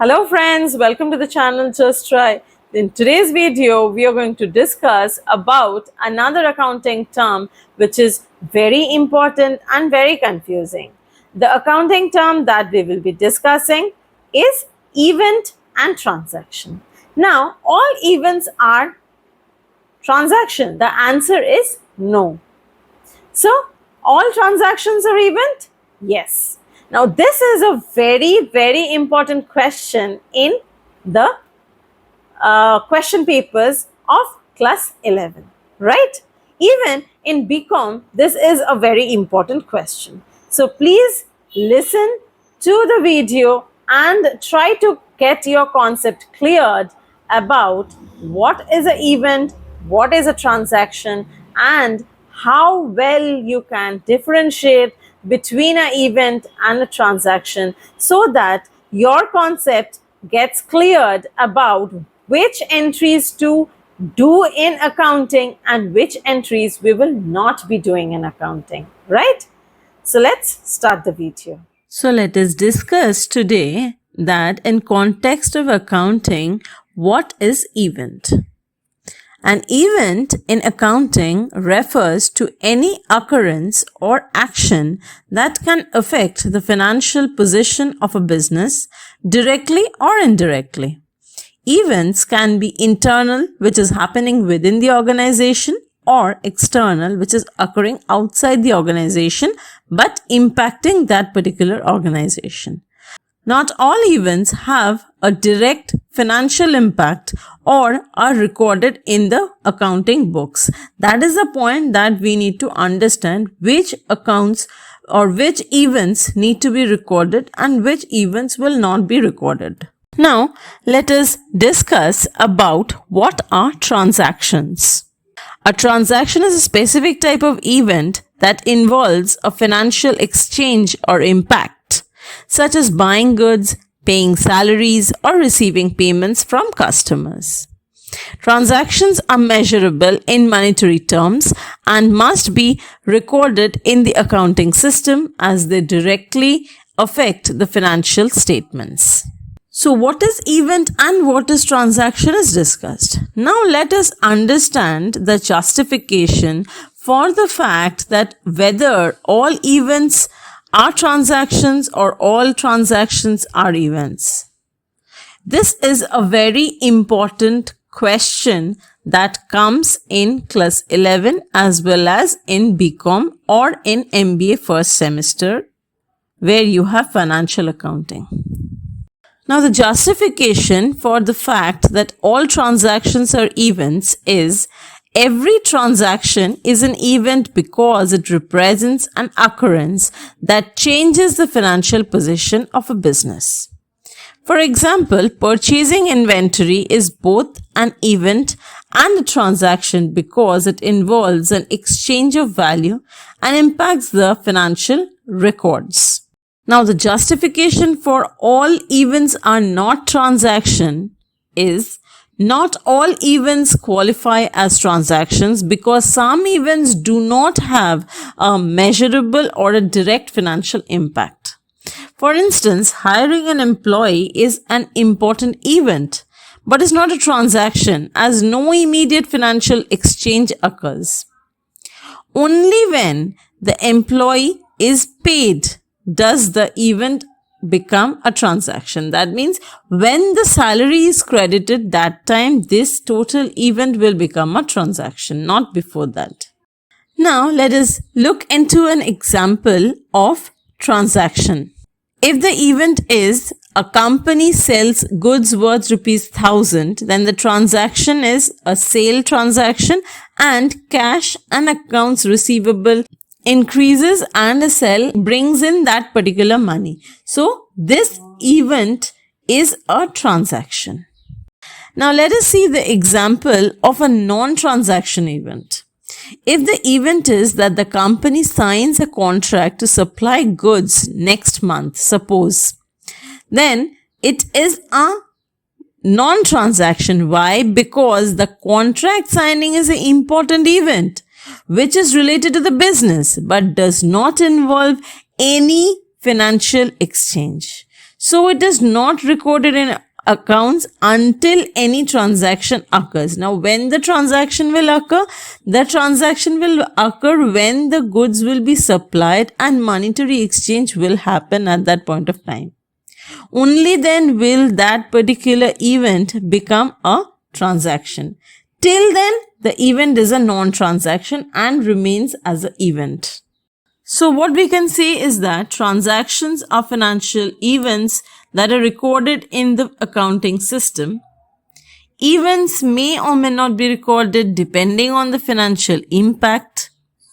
Hello friends, welcome to the channel Just Try. In today's video, we are going to discuss about another accounting term which is very important and very confusing. The accounting term that we will be discussing is event and transaction. Now, all events are transaction. The answer is no. So, all transactions are event? Yes. Now, this is a very important question in the question papers of class 11, right? Even in BCom, this is a very important question. So, please listen to the video and try to get your concept cleared about what is an event, what is a transaction, and how well you can differentiate between an event and a transaction so that your concept gets cleared about which entries to do in accounting and which entries we will not be doing in accounting, right? So let's start the video. So let us discuss today that in context of accounting, what is event? An event in accounting refers to any occurrence or action that can affect the financial position of a business directly or indirectly. Events can be internal, which is happening within the organization, or external, which is occurring outside the organization but impacting that particular organization. Not all events have a direct financial impact or are recorded in the accounting books. That is the point that we need to understand which accounts or which events need to be recorded and which events will not be recorded. Now, let us discuss about what are transactions. A transaction is a specific type of event that involves a financial exchange or impact, such as buying goods, paying salaries, or receiving payments from customers. Transactions are measurable in monetary terms and must be recorded in the accounting system as they directly affect the financial statements. So what is event and what is transaction is discussed. Now let us understand the justification for the fact that whether all events are transactions or all transactions are events. This is a very important question that comes in class 11 as well as in BCom or in MBA first semester where you have financial accounting. Now the justification for the fact that all transactions are events is every transaction is an event because it represents an occurrence that changes the financial position of a business. For example, purchasing inventory is both an event and a transaction because it involves an exchange of value and impacts the financial records. Now, the justification for all events are not transaction is not all events qualify as transactions because some events do not have a measurable or a direct financial impact. For instance, hiring an employee is an important event, but is not a transaction as no immediate financial exchange occurs. Only when the employee is paid does the event become a transaction. That means when the salary is credited, that time this total event will become a transaction, not before that. Now let us look into an example of transaction. If the event is a company sells goods worth ₹1,000, then the transaction is a sale transaction and cash and accounts receivable increases and a sell brings in that particular money. So this event is a transaction. Now let us see the example of a non-transaction event. If the event is that the company signs a contract to supply goods next month, suppose, then it is a non-transaction. Why? Because the contract signing is an important event which is related to the business but does not involve any financial exchange. So it is not recorded in accounts until any transaction occurs. Now, when the transaction will occur? The transaction will occur when the goods will be supplied and monetary exchange will happen at that point of time. Only then will that particular event become a transaction. Till then, the event is a non-transaction and remains as an event. So what we can say is that transactions are financial events that are recorded in the accounting system. Events may or may not be recorded depending on the financial impact.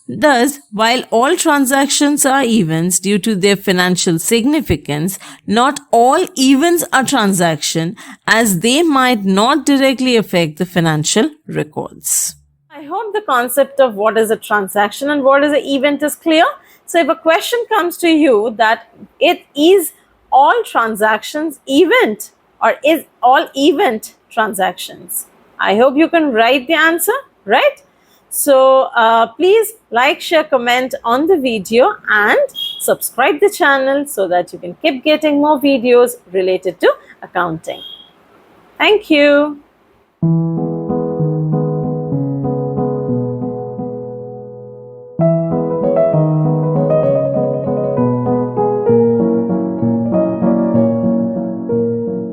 Thus, while all transactions are events due to their financial significance, not all events are transactions as they might not directly affect the financial records. I hope the concept of what is a transaction and what is an event is clear. So if a question comes to you that it is all transactions event or is all event transactions, I hope you can write the answer, right? So please like, share, comment on the video and subscribe the channel so that you can keep getting more videos related to accounting. Thank you.